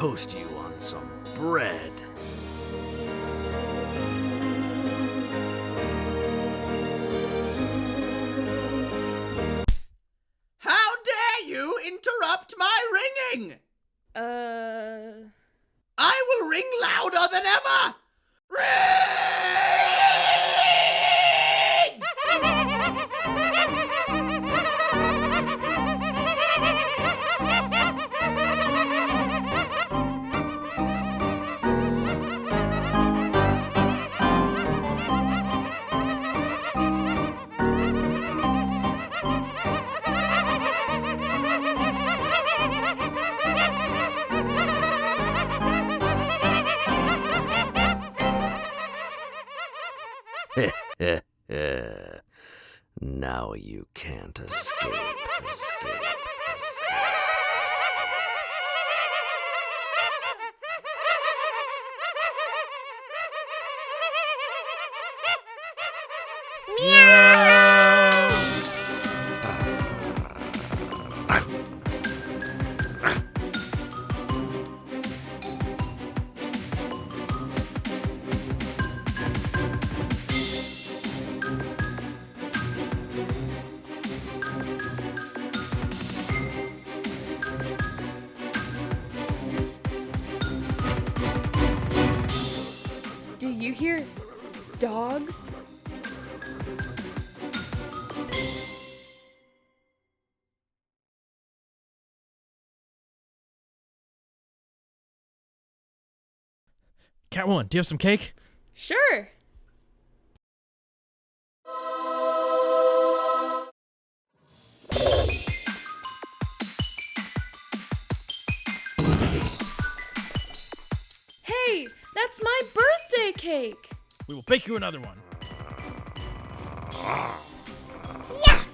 toast you on some bread. How dare you interrupt my ringing? I will ring louder than ever! Now you can't escape. Do you hear dogs? Catwoman, do you have some cake? Sure. Hey, that's my birthday cake. We will bake you another one. Yeah!